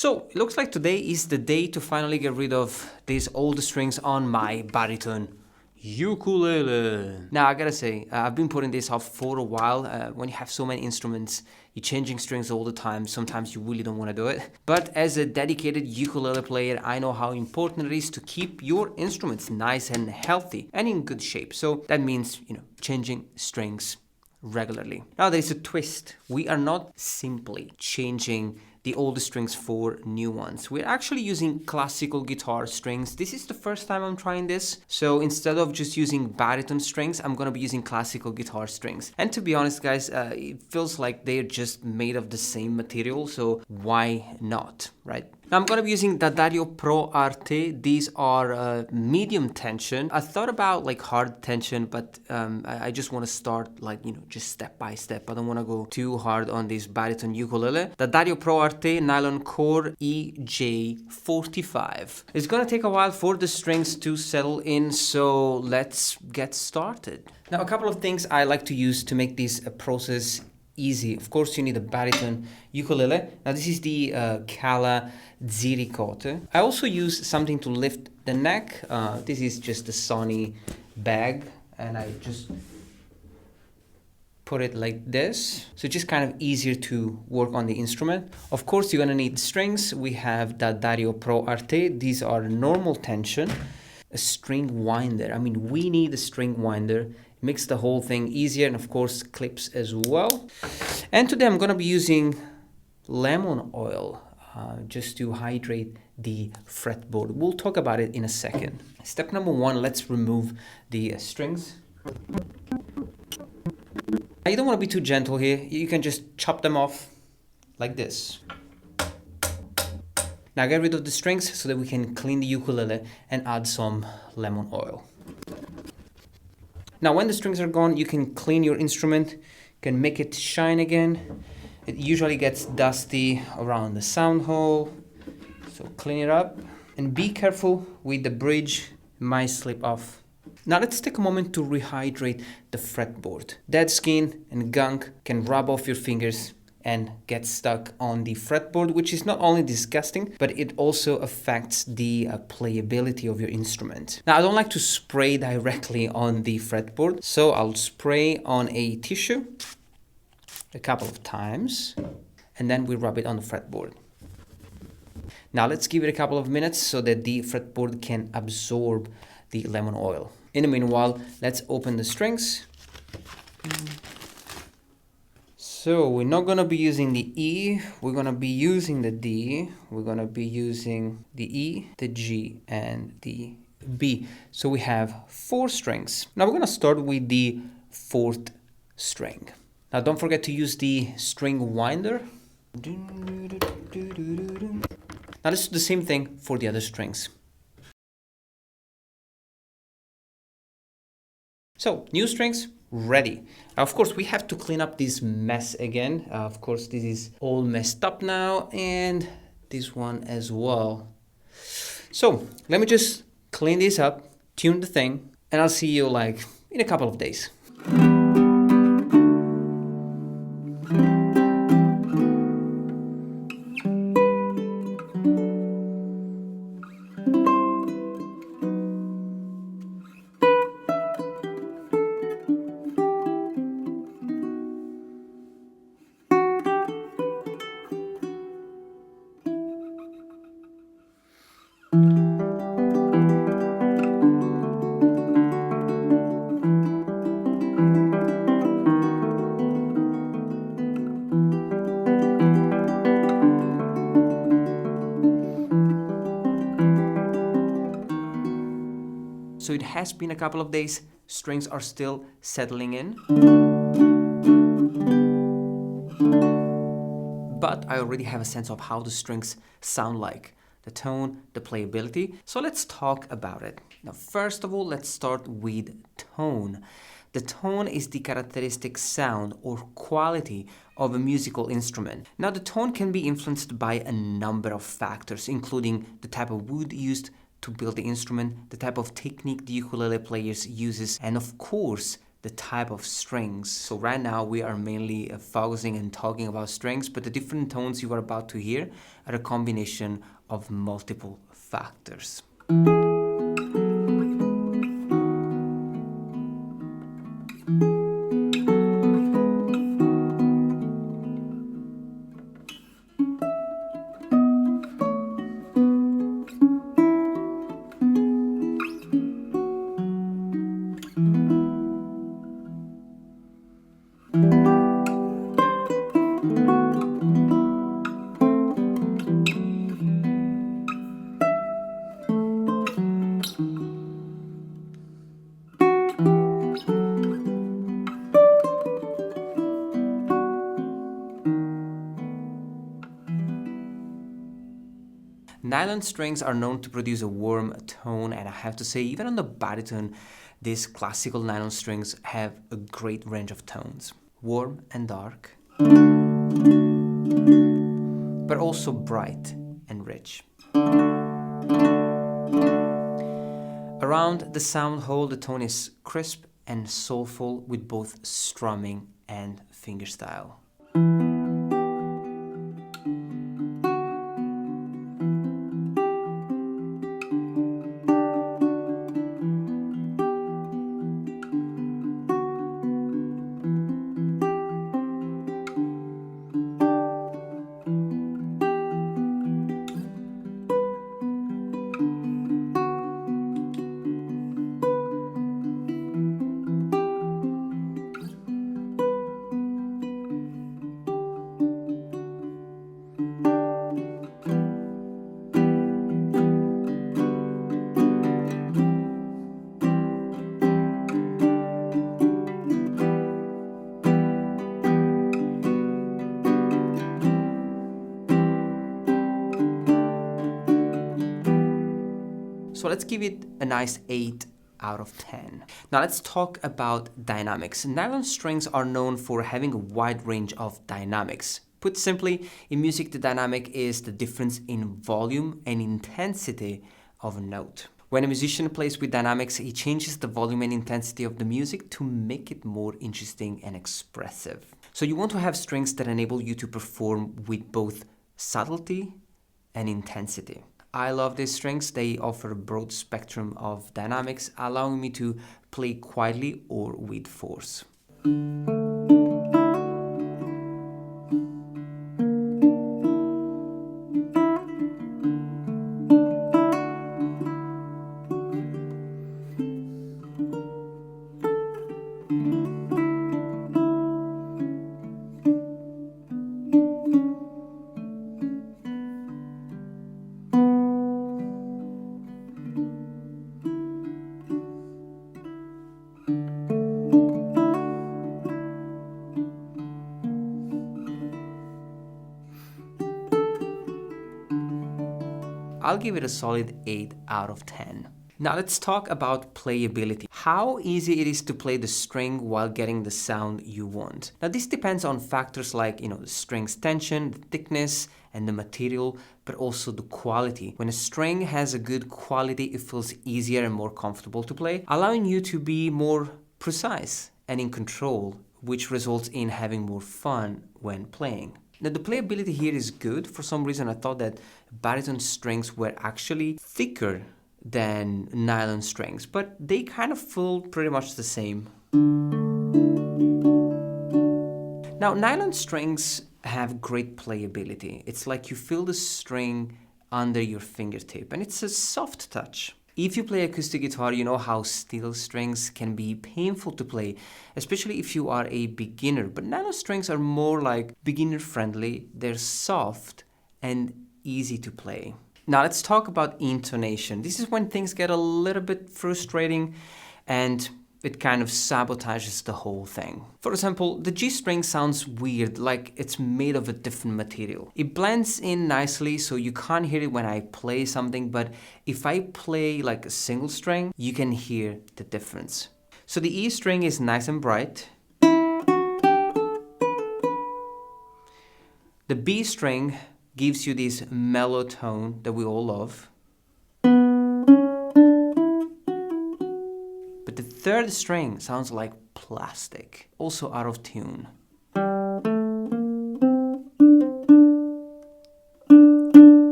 So it looks like today is the day to finally get rid of these old strings on my baritone ukulele. Now I gotta say, I've been putting this off for a while. When you have so many instruments, you're changing strings all the time. Sometimes you really don't want to do it. But as a dedicated ukulele player, I know how important it is to keep your instruments nice and healthy and in good shape. So that means, changing strings regularly. Now there is a twist. We are not simply changing the old strings for new ones. We're actually using classical guitar strings. This is the first time I'm trying this. So instead of just using baritone strings, I'm gonna be using classical guitar strings. And to be honest, guys, it feels like they're just made of the same material. So why not, right? Now I'm gonna be using D'Addario Pro Arte. These are medium tension. I thought about like hard tension, but I just want to start just step by step. I don't want to go too hard on this baritone ukulele. D'Addario Pro Arte nylon core EJ45. It's gonna take a while for the strings to settle in, so let's get started. Now a couple of things I like to use to make this process easy. Of course, you need a baritone ukulele. Now this is the Cala Ziricote. I also use something to lift the neck. This is just a Sony bag, and I just put it like this. So just kind of easier to work on the instrument. Of course, you're gonna need strings. We have D'Addario Pro Arte. These are normal tension. A string winder. I mean, we need a string winder. Makes the whole thing easier, and of course clips as well. And today I'm gonna be using lemon oil just to hydrate the fretboard. We'll talk about it in a second. Step number one, let's remove the strings. You don't want to be too gentle here. You can just chop them off like this. Now get rid of the strings so that we can clean the ukulele and add some lemon oil. Now when the strings are gone, you can clean your instrument, can make it shine again. It usually gets dusty around the sound hole, so clean it up. And be careful with the bridge, it might slip off. Now let's take a moment to rehydrate the fretboard. Dead skin and gunk can rub off your fingers and get stuck on the fretboard, which is not only disgusting, but it also affects the playability of your instrument. Now, I don't like to spray directly on the fretboard, so I'll spray on a tissue a couple of times, and then we rub it on the fretboard. Now, let's give it a couple of minutes so that the fretboard can absorb the lemon oil. In the meanwhile, let's open the strings. So we're not gonna be using the E, we're gonna be using the D, we're gonna be using the E, the G, and the B. So we have 4 strings. Now we're gonna start with the 4th string. Now don't forget to use the string winder. Now let's do the same thing for the other strings. So, new strings, ready. Now, of course, we have to clean up this mess again. Of course, this is all messed up now, and this one as well. So, let me just clean this up, tune the thing, and I'll see you in a couple of days. So it has been a couple of days, strings are still settling in. But I already have a sense of how the strings sound like, the tone, the playability. So let's talk about it. Now, first of all, let's start with tone. The tone is the characteristic sound or quality of a musical instrument. Now, the tone can be influenced by a number of factors, including the type of wood used to build the instrument, the type of technique the ukulele players uses, and of course, the type of strings. So right now we are mainly focusing and talking about strings, but the different tones you are about to hear are a combination of multiple factors. Nylon strings are known to produce a warm tone, and I have to say, even on the baritone, these classical nylon strings have a great range of tones. Warm and dark, but also bright and rich. Around the sound hole, the tone is crisp and soulful with both strumming and fingerstyle. So let's give it a nice 8 out of 10. Now let's talk about dynamics. Nylon strings are known for having a wide range of dynamics. Put simply, in music the dynamic is the difference in volume and intensity of a note. When a musician plays with dynamics, he changes the volume and intensity of the music to make it more interesting and expressive. So you want to have strings that enable you to perform with both subtlety and intensity. I love these strings. They offer a broad spectrum of dynamics, allowing me to play quietly or with force. I'll give it a solid 8 out of 10. Now let's talk about playability. How easy it is to play the string while getting the sound you want. Now this depends on factors like, the string's tension, the thickness, and the material, but also the quality. When a string has a good quality, it feels easier and more comfortable to play, allowing you to be more precise and in control, which results in having more fun when playing. Now the playability here is good. For some reason I thought that baritone strings were actually thicker than nylon strings, but they kind of feel pretty much the same. Now nylon strings have great playability. It's like you feel the string under your fingertip and it's a soft touch. If you play acoustic guitar, you know how steel strings can be painful to play, especially if you are a beginner. But nylon strings are more like beginner friendly, they're soft and easy to play. Now let's talk about intonation. This is when things get a little bit frustrating and it kind of sabotages the whole thing. For example, the G string sounds weird, like it's made of a different material. It blends in nicely, so you can't hear it when I play something, but if I play like a single string, you can hear the difference. So the E string is nice and bright. The B string gives you this mellow tone that we all love. But the third string sounds like plastic, also out of tune.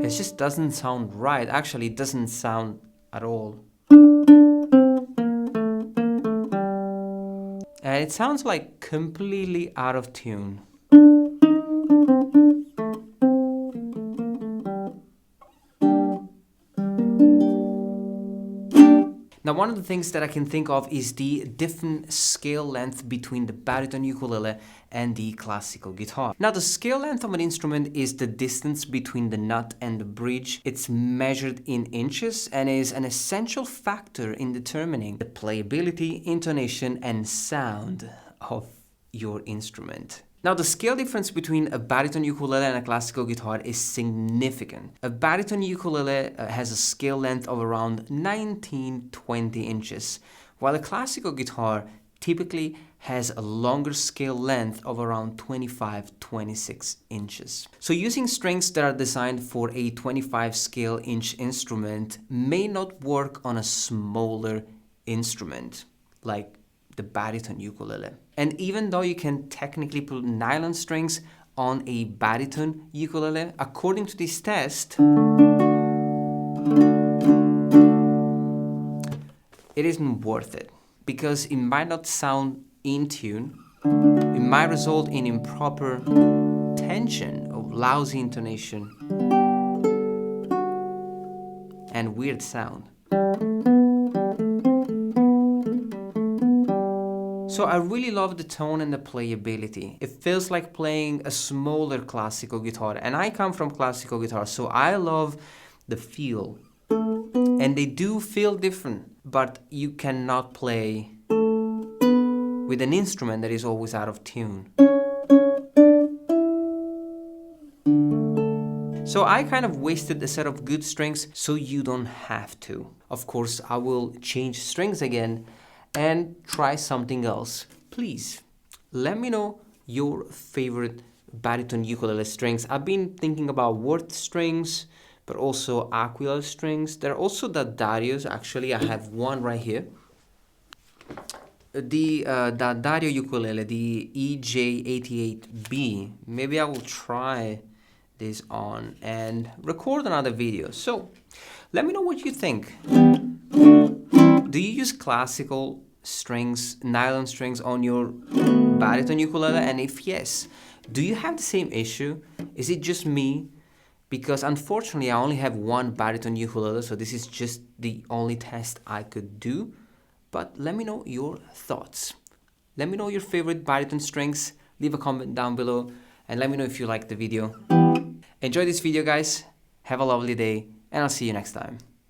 It just doesn't sound right. Actually, it doesn't sound at all. And it sounds like completely out of tune. Now, one of the things that I can think of is the different scale length between the baritone ukulele and the classical guitar. Now, the scale length of an instrument is the distance between the nut and the bridge. It's measured in inches and is an essential factor in determining the playability, intonation, and sound of your instrument. Now, the scale difference between a baritone ukulele and a classical guitar is significant. A baritone ukulele has a scale length of around 19-20 inches, while a classical guitar typically has a longer scale length of around 25-26 inches. So using strings that are designed for a 25 scale inch instrument may not work on a smaller instrument, like the baritone ukulele. And even though you can technically put nylon strings on a baritone ukulele, according to this test, it isn't worth it because it might not sound in tune. It might result in improper tension or lousy intonation and weird sound. So I really love the tone and the playability. It feels like playing a smaller classical guitar, and I come from classical guitar, so I love the feel. And they do feel different, but you cannot play with an instrument that is always out of tune. So I kind of wasted a set of good strings, so you don't have to. Of course, I will change strings again and try something else. Please let me know your favorite baritone ukulele strings. I've been thinking about Worth strings, but also Aquila strings. There are also D'Addarios. Actually, I have one right here. The D'Addario ukulele, the EJ88B. Maybe I will try this on and record another video. So let me know what you think. Do you use classical strings, nylon strings on your baritone ukulele? And if yes, do you have the same issue? Is it just me? Because unfortunately, I only have one baritone ukulele, so this is just the only test I could do. But let me know your thoughts. Let me know your favorite baritone strings. Leave a comment down below and let me know if you liked the video. Enjoy this video, guys. Have a lovely day, and I'll see you next time.